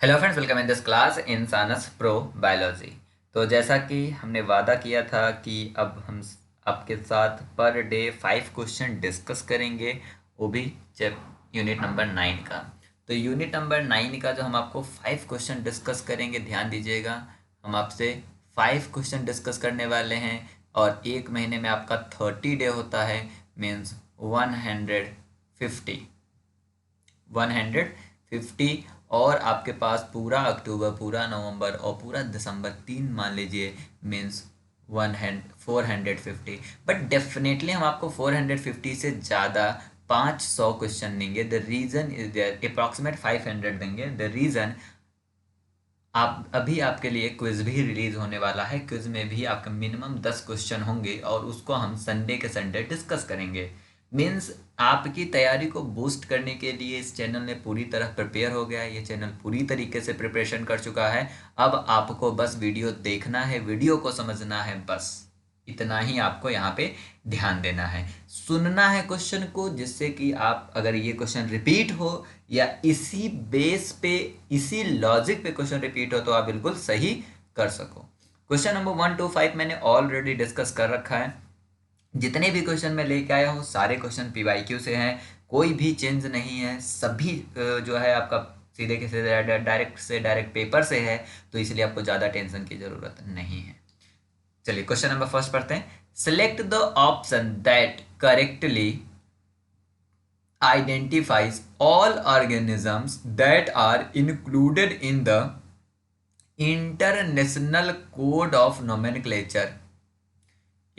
Hello friends, welcome in this class in science pro biology. तो जैसा कि हमने वादा किया था कि अब हम आपके साथ पर डे 5 क्वेश्चन डिस्कस करेंगे, वो भी यूनिट नंबर 9 का। तो यूनिट नंबर 9 का जो हम आपको 5 क्वेश्चन डिस्कस करेंगे, ध्यान दीजिएगा। हम आपसे 5 क्वेश्चन डिस्कस करने वाले हैं और एक महीने में आपका 30 डे होता है, मीन्स 150। और आपके पास पूरा अक्टूबर, पूरा नवंबर और पूरा दिसंबर, 3 मान लीजिए, मीन्स 450। बट डेफिनेटली हम आपको 450 से ज़्यादा 500 क्वेश्चन देंगे। The reason is there, approximate 500 देंगे। द रीज़न, आप अभी आपके लिए क्विज भी रिलीज होने वाला है। क्विज में भी आपके मिनिमम 10 क्वेश्चन होंगे और उसको हम संडे के संडे डिस्कस करेंगे। मीन्स आपकी तैयारी को बूस्ट करने के लिए इस चैनल ने पूरी तरह प्रिपेयर हो गया है। ये चैनल पूरी तरीके से प्रिपरेशन कर चुका है। अब आपको बस वीडियो देखना है, वीडियो को समझना है, बस इतना ही आपको यहाँ पे ध्यान देना है। सुनना है क्वेश्चन को, जिससे कि आप, अगर ये क्वेश्चन रिपीट हो या इसी बेस पे, इसी लॉजिक पे क्वेश्चन रिपीट हो, तो आप बिल्कुल सही कर सको। क्वेश्चन नंबर 1 to 5 मैंने ऑलरेडी डिस्कस कर रखा है। जितने भी क्वेश्चन मैं लेके आया हूँ, सारे क्वेश्चन पीवाईक्यू से हैं, कोई भी चेंज नहीं है। सभी जो है आपका सीधे के सीधे डायरेक्ट से डायरेक्ट पेपर से है, तो इसलिए आपको ज़्यादा टेंशन की ज़रूरत नहीं है। चलिए क्वेश्चन नंबर फर्स्ट पढ़ते हैं। Select the option that correctly identifies all organisms that are included in the International Code of Nomenclature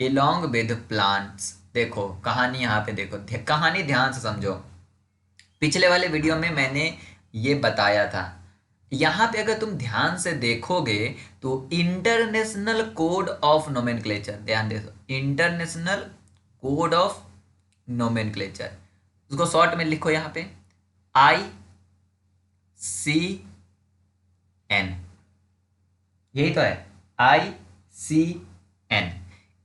along with plants। देखो कहानी, यहाँ पे देखो, कहानी ध्यान से समझो। पिछले वाले वीडियो में मैंने ये बताया था। यहाँ पे अगर तुम ध्यान से देखोगे तो इंटरनेशनल कोड ऑफ नोमेनक्लेचर, ध्यान दे, इंटरनेशनल कोड ऑफ नोमेनक्लेचर, उसको शॉर्ट में लिखो यहाँ पे ICN। यही तो है, ICN,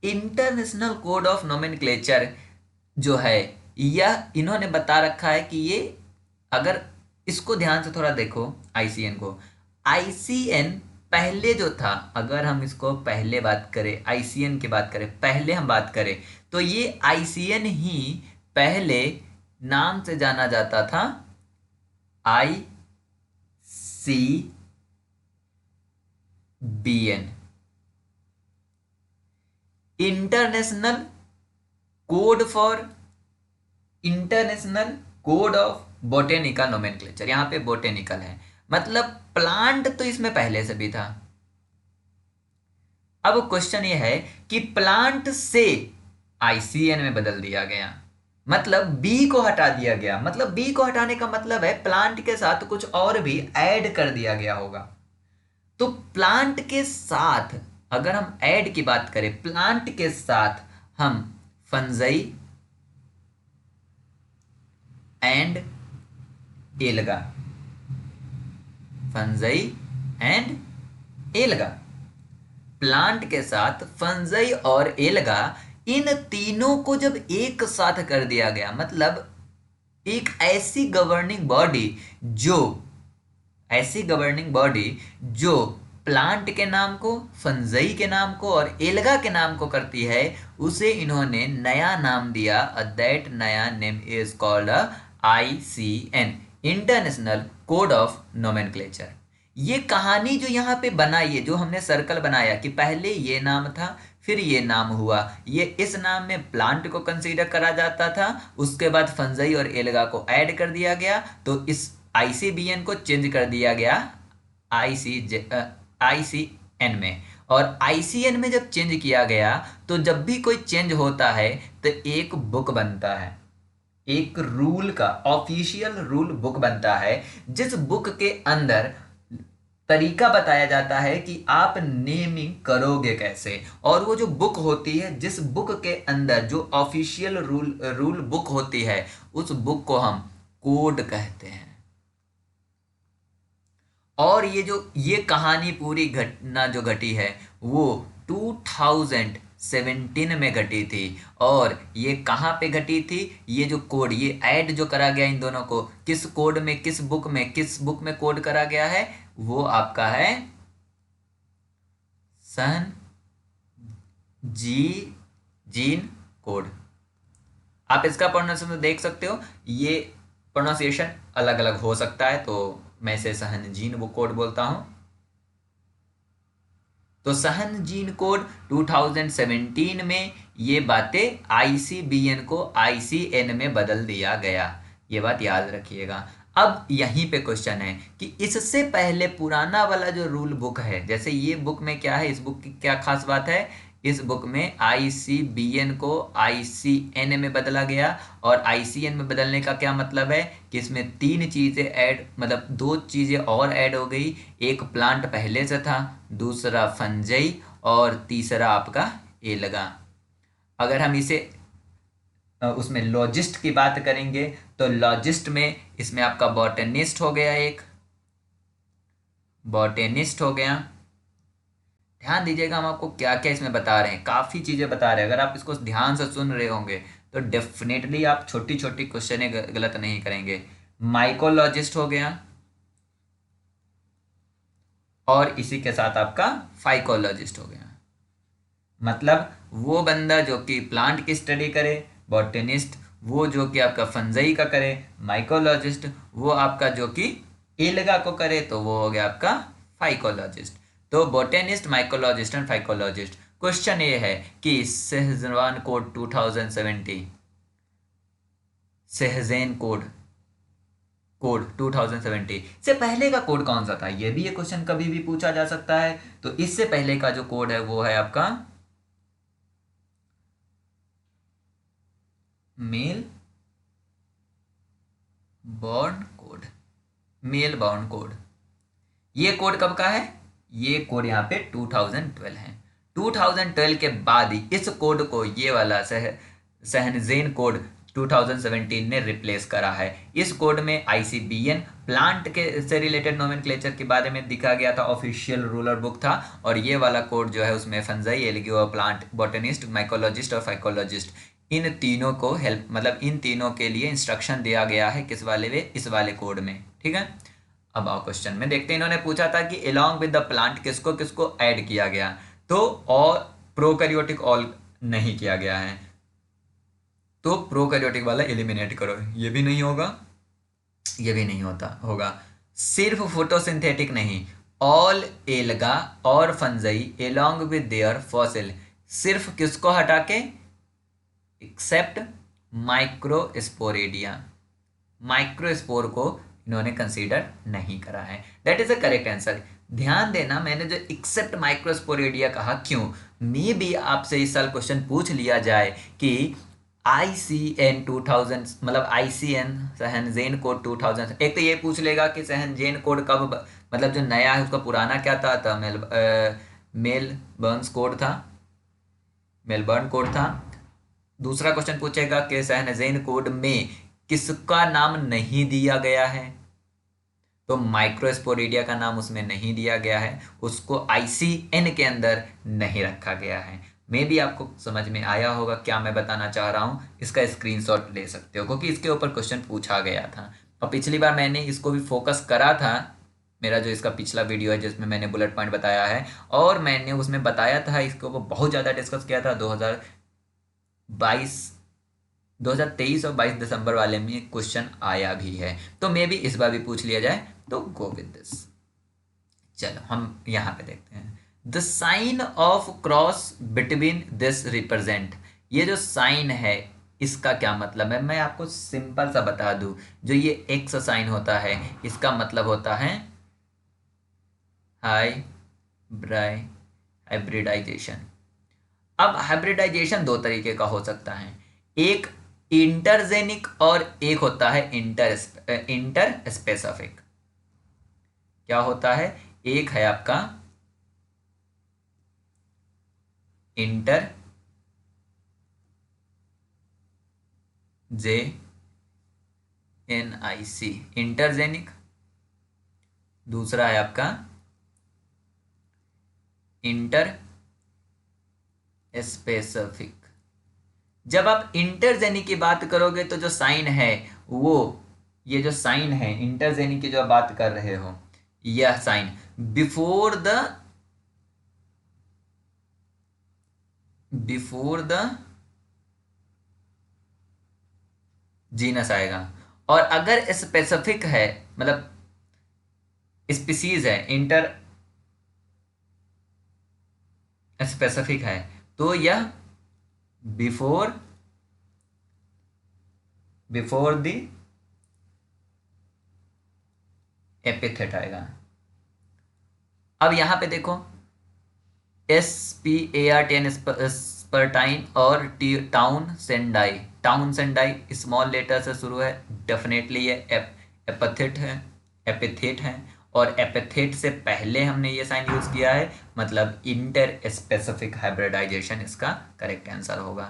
international code of nomenclature जो है, यह इन्होंने बता रखा है कि ये, अगर इसको ध्यान से थोड़ा देखो, ICN को, ICN पहले जो था, अगर हम इसको पहले बात करें, ICN की बात करें, पहले हम बात करें, तो ये ICN ही पहले नाम से जाना जाता था ICBN, international code for, international code of botanical nomenclature. यहां पे बोटेनिकल है, मतलब प्लांट तो इसमें पहले से भी था। अब क्वेश्चन ये है कि प्लांट से ICN में बदल दिया गया, मतलब बी को हटा दिया गया। मतलब बी को हटाने का मतलब है प्लांट के साथ कुछ और भी ऐड कर दिया गया होगा। तो प्लांट के साथ अगर हम ऐड की बात करें, प्लांट के साथ हम fungi and alga, fungi and alga, plant के साथ फंजाई और एल्गा, इन तीनों को जब एक साथ कर दिया गया, मतलब एक ऐसी गवर्निंग बॉडी जो, ऐसी गवर्निंग बॉडी जो प्लांट के नाम को, फंजाई के नाम को और एल्गा के नाम को करती है, उसे इन्होंने नया नाम दिया। दैट नया name is called ICN, international code of nomenclature. ये कहानी जो यहाँ पे बनाई है, जो हमने सर्कल बनाया कि पहले ये नाम था, फिर ये नाम हुआ, ये इस नाम में प्लांट को कंसीडर करा जाता था, उसके बाद फंजाई और एल्गा को ऐड कर दिया गया, तो इस ICBN को चेंज कर दिया गया ICN में। और ICN में जब चेंज किया गया, तो जब भी कोई चेंज होता है तो एक बुक बनता है, एक रूल का ऑफिशियल रूल बुक बनता है, जिस बुक के अंदर तरीका बताया जाता है कि आप नेमिंग करोगे कैसे। और वो जो बुक होती है, जिस बुक के अंदर जो ऑफिशियल रूल बुक होती है, उस बुक को हम कोड कहते हैं। और ये कहानी, पूरी घटना जो घटी है, वो 2017 में घटी थी। और ये कहाँ पे घटी थी? ये जो कोड, ये ऐड जो करा गया इन दोनों को, किस कोड में, किस बुक में कोड करा गया है? वो आपका है सन जी जीन कोड। आप इसका प्रोनाउंसिएशन देख सकते हो, ये प्रोनाउंसिएशन अलग अलग हो सकता है, तो मैं इसे सहनजीन वो कोड बोलता हूं। तो सहनजीन कोड 2017 में ये बातें आईसीबीएन को आईसीएन में बदल दिया गया, ये बात याद रखिएगा। अब यहीं पे क्वेश्चन है कि इससे पहले पुराना वाला जो रूल बुक है, जैसे ये बुक में क्या है, इस बुक की क्या खास बात है? इस बुक में आईसीबीएन को आईसीएन में बदला गया। और आईसीएन में बदलने का क्या मतलब है कि इसमें तीन चीजें ऐड, मतलब दो चीजें और ऐड हो गई। एक प्लांट पहले से था, दूसरा फंजई, और तीसरा आपका एलगा। अगर हम इसे उसमें लॉजिस्ट की बात करेंगे तो लॉजिस्ट में इसमें आपका बॉटनिस्ट हो गया, एक बॉटनिस्ट हो गया। ध्यान दीजिएगा, हम आपको क्या क्या इसमें बता रहे हैं, काफ़ी चीज़ें बता रहे हैं। अगर आप इसको ध्यान से सुन रहे होंगे तो डेफिनेटली आप छोटी छोटी क्वेश्चन गलत नहीं करेंगे। माइकोलॉजिस्ट हो गया, और इसी के साथ आपका फाइकोलॉजिस्ट हो गया। मतलब वो बंदा जो कि प्लांट की स्टडी करे, बॉटनिस्ट, वो जो कि आपका फंजई का करे, माइकोलॉजिस्ट वो आपका जो कि एल्गा को करे, तो वो हो गया आपका फाइकोलॉजिस्ट। तो बॉटनिस्ट, माइकोलॉजिस्ट एंड फाइकोलॉजिस्ट। क्वेश्चन ये है कि सेहजवान कोड 2070, सेहजेन कोड 2070 से पहले का कोड कौन सा था? ये भी ये क्वेश्चन कभी भी पूछा जा सकता है। तो इससे पहले का जो कोड है वो है आपका Melbourne code, Melbourne code. ये कोड कब का है? ये कोड यहाँ पे 2012 है। 2012 के बाद ही इस कोड को, ये वाला सहनजेन कोड 2017 ने रिप्लेस करा है। इस कोड में आईसीबीएन प्लांट के से रिलेटेड नोमेनक्लेचर के बारे में दिखा गया था, ऑफिशियल रूलर बुक था। और ये वाला कोड जो है उसमें फंजाई, एल्गी और प्लांट, बॉटनिस्ट, माइकोलॉजिस्ट और फाइकोलॉजिस्ट, इन तीनों को हेल्प, मतलब इन तीनों के लिए इंस्ट्रक्शन दिया गया है किस वाले में, इस वाले कोड में। ठीक है, अब आओ क्वेश्चन में देखते हैं। इन्होंने पूछा था कि अलोंग विद द प्लांट किसको किसको ऐड किया गया, तो और प्रोकैरियोटिक ऑल नहीं किया गया है, तो प्रोकैरियोटिक वाला एलिमिनेट करो, ये भी नहीं होगा, ये भी नहीं होगा। सिर्फ फोटोसिंथेटिक नहीं, ऑल एल्गा और fungi along with their fossil, सिर्फ किसको हटा के? एक्सेप्ट माइक्रोस्पोरेडिया, माइक्रोस्पोर को इन्होंने कंसीडर नहीं करा है। That is a correct answer. ध्यान देना, मैंने जो एक्सेप्ट माइक्रोस्पोरेडिया कहा, क्यों? मे भी आपसे इस साल क्वेश्चन पूछ लिया जाए कि ICN 2000, मतलब ICN सहनजेन कोड 2000, एक तो ये पूछ लेगा कि सहनजेन कोड कब, मतलब जो नया है उसका पुराना क्या था मेलबर्न कोड था। दूसरा क्वेश्चन पूछेगा कि सहनजेन कोड में किसका नाम नहीं दिया गया है, तो माइक्रोस्पोरिडिया का नाम उसमें नहीं दिया गया है, उसको ICN के अंदर नहीं रखा गया है। मे भी आपको समझ में आया होगा क्या मैं बताना चाह रहा हूँ, इसका स्क्रीनशॉट ले सकते हो क्योंकि इसके ऊपर क्वेश्चन पूछा गया था। और पिछली बार मैंने इसको भी फोकस करा था, मेरा जो इसका पिछला वीडियो है जिसमें मैंने बुलेट पॉइंट बताया है, और मैंने उसमें बताया था, इसके ऊपर बहुत ज़्यादा डिस्कस किया था। 2023 और 22 दिसंबर वाले में क्वेश्चन आया भी है, तो मे भी इस बार भी पूछ लिया जाए, तो गो विद दिस। चलो हम यहाँ पे देखते हैं। The sign of cross between this represent, ये जो साइन है इसका क्या मतलब है? मैं आपको सिंपल सा बता दूं, जो ये एक्स साइन होता है इसका मतलब होता है हाइब्रिडाइजेशन। अब हाइब्रिडाइजेशन दो तरीके का हो सकता है, एक इंटरजेनिक और एक होता है इंटर स्पेसिफिक। क्या होता है? एक है आपका इंटर JNIC इंटरजेनिक, दूसरा है आपका इंटर स्पेसिफिक। जब आप इंटरजेनी की बात करोगे तो जो साइन है वो, ये जो साइन है इंटरजेनी की जो आप बात कर रहे हो, यह साइन बिफोर द जीनस आएगा। और अगर स्पेसिफिक है, मतलब स्पीसीज है, इंटर स्पेसिफिक है, तो यह बिफोर द एपिथेट आएगा। अब यहां पे देखो SPARTN स्पर्टाइन और town Sendai, town Sendai small letter से शुरू है, डेफिनेटली ये एपिथेट है, एपिथेट है। और एपिथेट से पहले हमने ये साइन यूज किया है, मतलब इंटर स्पेसिफिक हाइब्रिडाइजेशन इसका करेक्ट आंसर होगा।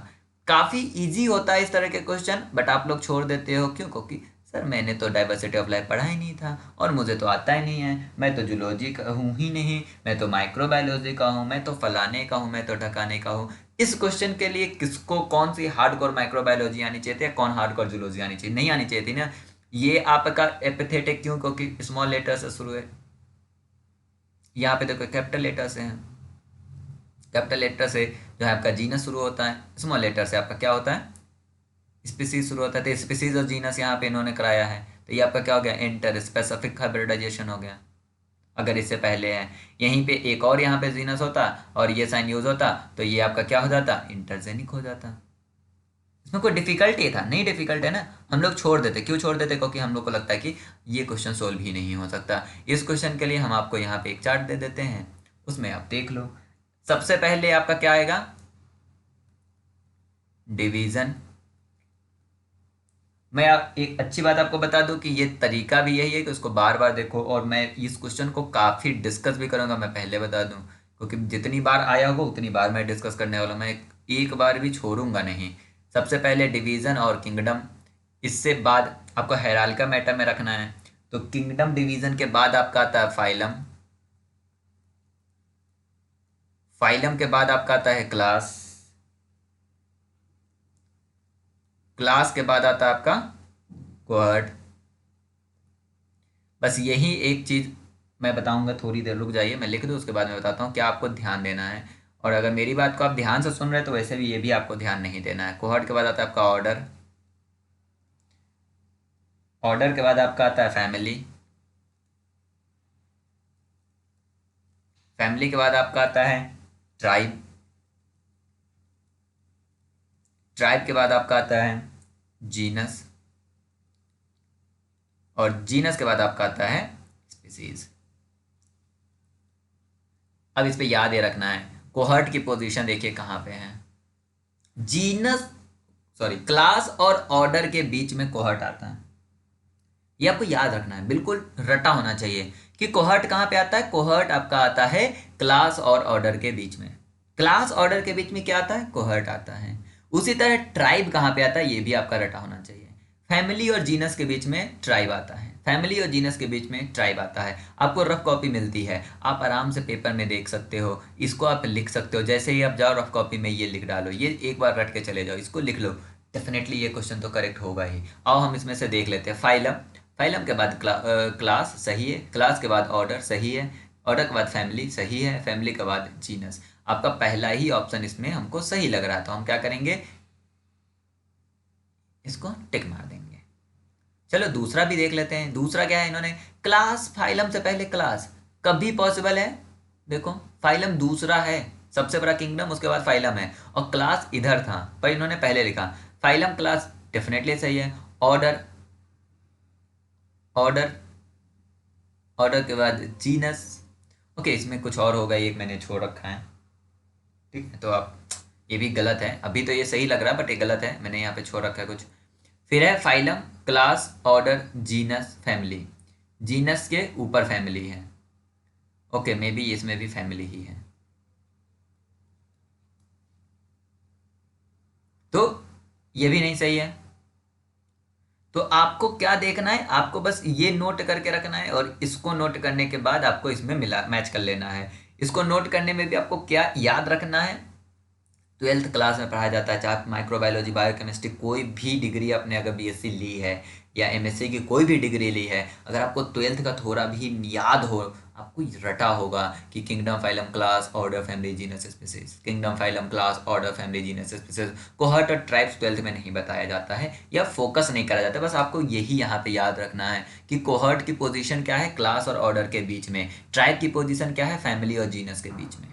काफी इजी होता है इस तरह के क्वेश्चन, बट आप लोग छोड़ देते हो क्यों? क्योंकि सर मैंने तो डाइवर्सिटी ऑफ लाइफ पढ़ा ही नहीं था और मुझे तो आता ही नहीं है, मैं तो जूलॉजी का हूँ ही नहीं, मैं तो माइक्रोबायोलॉजी का हूँ, मैं तो फलाने का हूँ, मैं तो ढकाने का हूँ। इस क्वेश्चन के लिए किसको कौन सी हार्डकोर माइक्रोबायोलॉजी आनी चाहिए थी या कौन हार्डकोर जूलॉजी आनी चाहिए? नहीं आनी चाहिए थी ना। ये आपका एपिथेटिक क्यों? क्योंकि स्मॉल लेटर से शुरू है। यहाँ पे देखो कैपिटल लेटर से है, कैपिटल लेटर से जो है आपका जीनस शुरू होता है, स्मॉल लेटर से आपका क्या होता है? स्पीसीज शुरू होता है। तो स्पीसीज और जीनस यहाँ पे इन्होंने कराया है, तो ये आपका क्या हो गया? इंटर स्पेसिफिक हाइब्रिडाइजेशन हो गया। अगर इससे पहले है यहीं पे एक और यहाँ पे जीनस होता और ये साइन यूज होता तो ये आपका क्या हो जाता? इंटरजेनिक हो जाता। इसमें कोई डिफिकल्टी था? नहीं डिफिकल्ट है ना। हम लोग छोड़ देते, क्यों छोड़ देते? क्योंकि हम लोग को लगता है कि ये क्वेश्चन सोल्व ही नहीं हो सकता। इस क्वेश्चन के लिए हम आपको यहाँ पे एक चार्ट दे देते हैं, उसमें आप देख लो। सबसे पहले आपका क्या आएगा? डिवीजन। मैं एक अच्छी बात आपको बता दूं कि ये तरीका भी यही है कि उसको बार बार देखो, और मैं इस क्वेश्चन को काफ़ी डिस्कस भी करूंगा, मैं पहले बता दूं, क्योंकि जितनी बार आया होगा उतनी बार मैं डिस्कस करने वाला हूं। मैं एक बार भी छोड़ूंगा नहीं। सबसे पहले डिवीज़न और किंगडम, इससे बाद आपको हेराल्का मैटर में रखना है। तो किंगडम डिवीज़न के बाद आपका आता है फाइलम, फाइलम के बाद आपका आता है क्लास, क्लास के बाद आता है आपका कोहर्ट। बस यही एक चीज़ मैं बताऊंगा, थोड़ी देर रुक जाइए, मैं लिख दूँ उसके बाद मैं बताता हूँ क्या आपको ध्यान देना है। और अगर मेरी बात को आप ध्यान से सुन रहे हैं तो वैसे भी ये भी आपको ध्यान नहीं देना है। कोहर्ट के बाद आता है आपका ऑर्डर, ऑर्डर के बाद आपका आता है फैमिली, फैमिली के बाद आपका आता है ट्राइब, ट्राइब के बाद आपका आता है जीनस, और जीनस के बाद आपका आता है स्पीसीज। अब इस पे याद ये रखना है, कोहर्ट की पोजीशन देखिए कहाँ पे है। जीनस, सॉरी, क्लास और ऑर्डर के बीच में कोहर्ट आता है। ये आपको याद रखना है, बिल्कुल रटा होना चाहिए कि कोहर्ट कहाँ पे आता है। कोहर्ट आपका आता है क्लास और ऑर्डर के बीच में। क्लास ऑर्डर के बीच में क्या आता है? कोहर्ट आता है। उसी तरह ट्राइब कहाँ पे आता है, ये भी आपका रटा होना चाहिए। फैमिली और जीनस के बीच में ट्राइब आता है, फैमिली और जीनस के बीच में ट्राइब आता है। आपको रफ कॉपी मिलती है, आप आराम से पेपर में देख सकते हो, इसको आप लिख सकते हो। जैसे ही आप जाओ रफ कॉपी में ये लिख डालो, ये एक बार रट के चले जाओ, इसको लिख लो, डेफिनेटली ये क्वेश्चन तो करेक्ट होगा ही। आओ हम इसमें से देख लेते हैं। फाइलम, फाइलम के बाद क्लास सही है, क्लास के बाद ऑर्डर सही है, ऑर्डर के बाद फैमिली सही है, फैमिली के बाद जीनस। आपका पहला ही ऑप्शन इसमें हमको सही लग रहा है, तो हम क्या करेंगे? इसको टिक मार देंगे। चलो दूसरा भी देख लेते हैं। दूसरा क्या है? इन्होंने क्लास, फाइलम से पहले क्लास कभी पॉसिबल है? देखो फाइलम दूसरा है, सबसे बड़ा किंगडम, उसके बाद फाइलम है, और क्लास इधर था पर इन्होंने पहले लिखा। फाइलम क्लास डेफिनेटली सही है। ऑर्डर, ऑर्डर, ऑर्डर के बाद जीनस। ओके, इसमें कुछ और होगा, एक मैंने छोड़ रखा है, ठीक है, तो आप, ये भी गलत है। अभी तो ये सही लग रहा है बट ये गलत है, मैंने यहाँ पे छोड़ रखा है कुछ। फिर है phylum, class, order, genus, family. Genus के ऊपर फैमिली है। ओके, मे बी इसमें भी फैमिली ही है, तो ये भी नहीं सही है। तो आपको क्या देखना है? आपको बस ये नोट करके रखना है, और इसको नोट करने के बाद आपको इसमें मिला मैच कर लेना है। इसको नोट करने में भी आपको क्या याद रखना है? ट्वेल्थ क्लास में पढ़ाया जाता है, चाहे आप माइक्रोबायोलॉजी, बायोकेमिस्ट्री, कोई भी डिग्री आपने अगर बीएससी ली है या एमएससी की कोई भी डिग्री ली है, अगर आपको ट्वेल्थ का थोड़ा भी याद हो, आपको रटा होगा कि kingdom, phylum, class, order, family, genus, species, kingdom, phylum, class, order, family, genus, species, cohort और ट्राइब्स ट्वेल्थ में नहीं बताया जाता है या फोकस नहीं करा जाता। बस आपको यही यहाँ पे याद रखना है कि कोहर्ट की पोजीशन क्या है, क्लास और ऑर्डर के बीच में, ट्राइब की पोजीशन क्या है, फैमिली और जीनस के बीच में।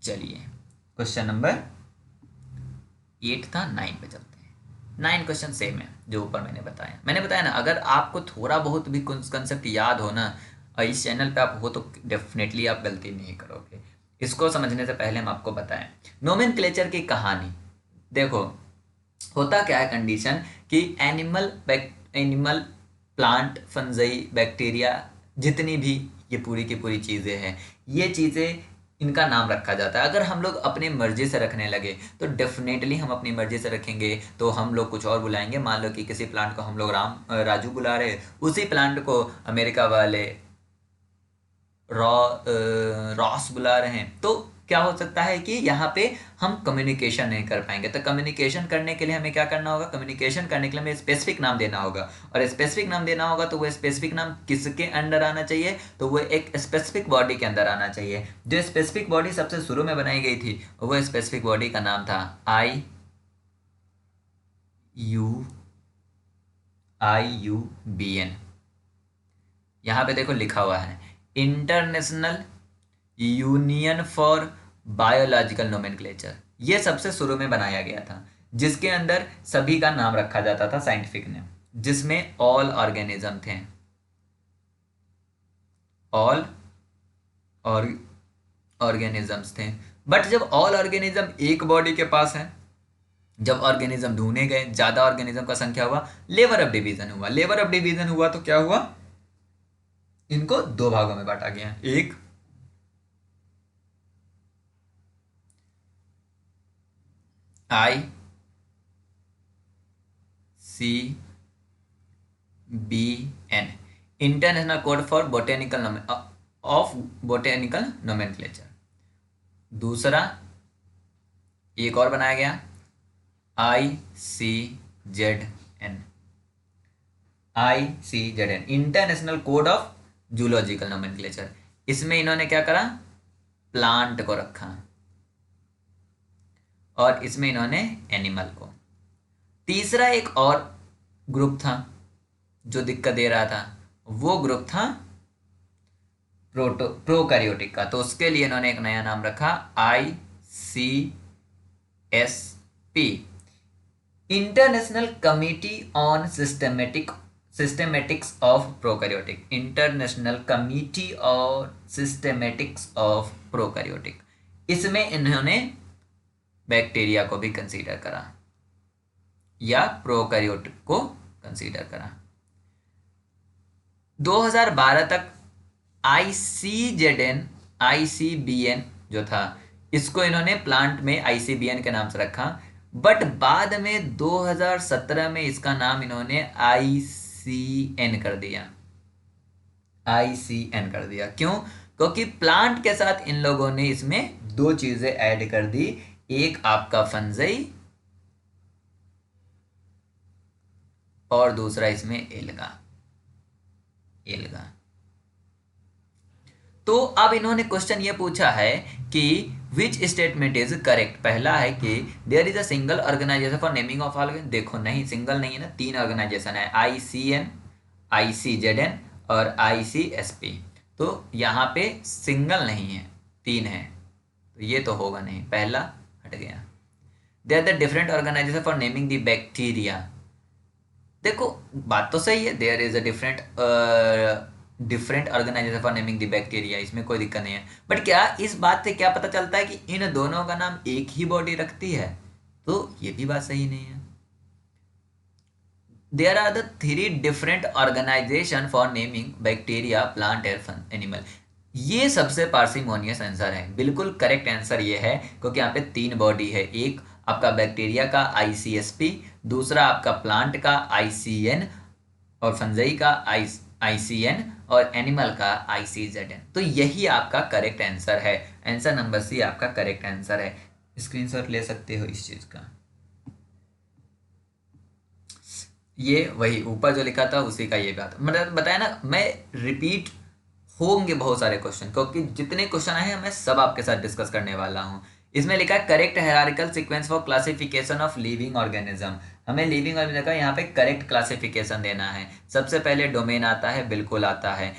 चलिए क्वेश्चन नंबर 8 था, 9 पे चलते हैं। 9 क्वेश्चन सेम है जो ऊपर मैंने बताया ना, अगर आपको थोड़ा बहुत भी कंसेप्ट याद हो ना, और इस चैनल पे आप हो, तो डेफिनेटली आप गलती नहीं करोगे। इसको समझने से पहले हम आपको बताएं नोमेनक्लेचर की कहानी। देखो होता क्या है कंडीशन कि एनिमल, प्लांट, फंजाई, बैक्टीरिया, जितनी भी ये पूरी की पूरी चीज़ें हैं, ये चीज़ें इनका नाम रखा जाता है। अगर हम लोग अपनी मर्जी से रखने लगे तो डेफिनेटली हम अपनी मर्जी से रखेंगे तो हम लोग कुछ और बुलाएंगे। मान लो कि किसी प्लांट को हम लोग राजू बुला रहे, उसी प्लांट को अमेरिका वाले रॉस बुला रहे हैं, तो क्या हो सकता है कि यहाँ पे हम कम्युनिकेशन नहीं कर पाएंगे। तो कम्युनिकेशन करने के लिए हमें क्या करना होगा, कम्युनिकेशन करने के लिए हमें स्पेसिफिक नाम देना होगा, और स्पेसिफिक नाम देना होगा तो वो स्पेसिफिक नाम किसके अंडर आना चाहिए, तो वो एक स्पेसिफिक बॉडी के अंदर आना चाहिए। जो स्पेसिफिक बॉडी सबसे शुरू में बनाई गई थी, वो स्पेसिफिक बॉडी का नाम था IUBN। यहाँ पे देखो लिखा हुआ है international union for biological nomenclature. ये सबसे शुरू में बनाया गया था, जिसके अंदर सभी का नाम रखा जाता था साइंटिफिक नेम, जिसमें ऑल ऑर्गेनिज्म थे, ऑल ऑर्गेनिजम्स थे। बट जब ऑल ऑर्गेनिज्म एक बॉडी के पास है, जब ऑर्गेनिज्म ढूंढे गए, ज्यादा ऑर्गेनिज्म का संख्या हुआ, लेवर ऑफ डिवीजन हुआ। लेवर ऑफ डिवीजन हुआ तो क्या हुआ, इनको दो भागों में बांटा गया। एक ICBN, international code for botanical nomenclature. दूसरा एक और बनाया गया ICZN, international code of zoological nomenclature. इसमें इन्होंने क्या करा, प्लांट को रखा, और इसमें इन्होंने एनिमल को। तीसरा एक और ग्रुप था जो दिक्कत दे रहा था, वो ग्रुप था प्रोकैरियोटिक का, तो उसके लिए इन्होंने एक नया नाम रखा ICSP, international committee on systematics of prokaryotic. International committee on systematics of prokaryotic. इसमें इन्होंने बैक्टीरिया को भी कंसीडर करा या प्रोकैरियोटिक को कंसीडर करा। 2012 तक ICBN जो था, इसको इन्होंने प्लांट में ICBN के नाम से रखा। बट बाद में 2017 में इसका नाम इन्होंने ICN कर दिया। ICN कर दिया क्यों, क्योंकि प्लांट के साथ इन लोगों ने इसमें दो चीजें ऐड कर दी, एक आपका फंजाई और दूसरा इसमें एल्गा। तो अब इन्होंने क्वेश्चन ये पूछा है कि विच स्टेटमेंट इज करेक्ट। पहला है कि there is a single organisation for naming of all. देखो नहीं, सिंगल नहीं है ना, तीन ऑर्गेनाइजेशन है, ICN, ICZN और ICSP। तो यहाँ पे सिंगल नहीं है, तीन है, तो ये तो होगा नहीं, पहला हट गया। They are the different organisation for naming the bacteria. देखो बात तो सही है, there is a different organisation for naming the bacteria, इसमें कोई दिक्कत नहीं है। बट क्या इस बात से क्या पता चलता है कि इन दोनों का नाम एक ही बॉडी रखती है, तो ये भी बात सही नहीं है। There are the 3 different organisation for naming bacteria, plant and animal. ये सबसे पार्सिमोनियस आंसर है, बिल्कुल करेक्ट आंसर ये है, क्योंकि यहाँ पे 3 बॉडी है, एक आपका बैक्टीरिया का ICSP, दूसरा आपका प्लांट का ICN और फंजाई का ICN और एनिमल का ICZN। तो यही आपका करेक्ट आंसर है। आंसर नंबर सी आपका करेक्ट आंसर है। स्क्रीनशॉट ले सकते हो इस चीज का। ये वही ऊपर जो लिखा था उसी का ये बात, मतलब बताया ना, मैं रिपीट होंगे बहुत सारे क्वेश्चन, क्योंकि जितने क्वेश्चन आए हैं मैं सब आपके साथ डिस्कस करने वाला हूँ। इसमें लिखा है correct hierarchical sequence for classification of living organism. हमें लिविंग ऑर्गेनिज्म का यहाँ पे करेक्ट क्लासिफिकेशन देना है। सबसे पहले डोमेन आता है, बिल्कुल आता है।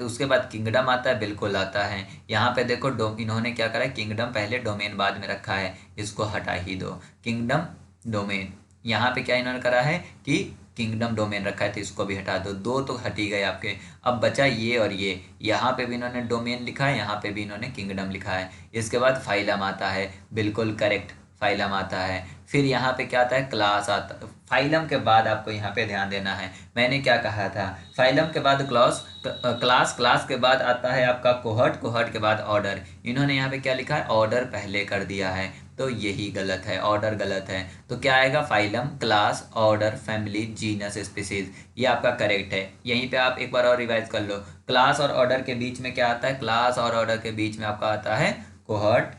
उसके बाद किंगडम आता है, बिल्कुल आता है। यहाँ पे देखो इन्होंने क्या करा है, किंगडम पहले डोमेन बाद में रखा है, इसको हटा ही दो। किंगडम डोमेन, यहाँ पे क्या इन्होंने करा है कि किंगडम डोमेन रखा है, तो इसको भी हटा दो। दो तो हट ही गए आपके। अब बचा ये और ये। यहाँ पे भी इन्होंने डोमेन लिखा है, यहाँ पे भी इन्होंने किंगडम लिखा है। इसके बाद फाइलम आता है, बिल्कुल करेक्ट, फाइलम आता है। फिर यहाँ पे क्या आता है, क्लास आता। फाइलम के बाद आपको यहाँ पे ध्यान देना है, मैंने क्या कहा था, फाइलम के बाद क्लास, क्लास, क्लास के बाद आता है आपका कोहर्ट, कोहर्ट के बाद ऑर्डर। इन्होंने यहाँ पे क्या लिखा है, ऑर्डर पहले कर दिया है, तो यही गलत है, ऑर्डर गलत है। तो क्या आएगा, phylum, class, order, family, genus, species, ये आपका करेक्ट है। यहीं पे आप एक बार और रिवाइज कर लो। क्लास और ऑर्डर के बीच में क्या आता है, क्लास और ऑर्डर के बीच में आपका आता है कोहर्ट,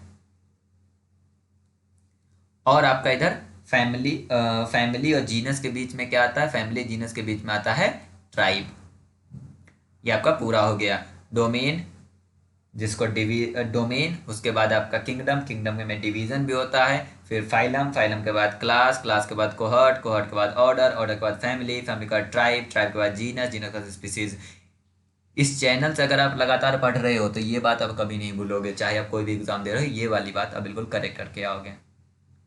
और आपका इधर फैमिली, फैमिली और जीनस के बीच में क्या आता है, फैमिली जीनस के बीच में आता है ट्राइब। ये आपका पूरा हो गया। डोमेन, जिसको डोमेन, उसके बाद आपका किंगडम, किंगडम में डिवीजन भी होता है। फिर फाइलम, फाइलम के बाद क्लास, क्लास के बाद कोहर्ट, कोहर्ट के बाद ऑर्डर, ऑर्डर के बाद फैमिली, फैमिली के बाद ट्राइब, ट्राइब के बाद जीनस, जीनस के बाद स्पीसीज। इस चैनल से अगर आप लगातार पढ़ रहे हो तो ये बात आप कभी नहीं भूलोगे, चाहे आप कोई भी एग्जाम दे रहे हो, ये वाली बात आप बिल्कुल करेक्ट करके आओगे,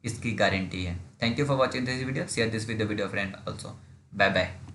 इसकी गारंटी है। Thank you for watching this video, share this video friend also. Bye bye.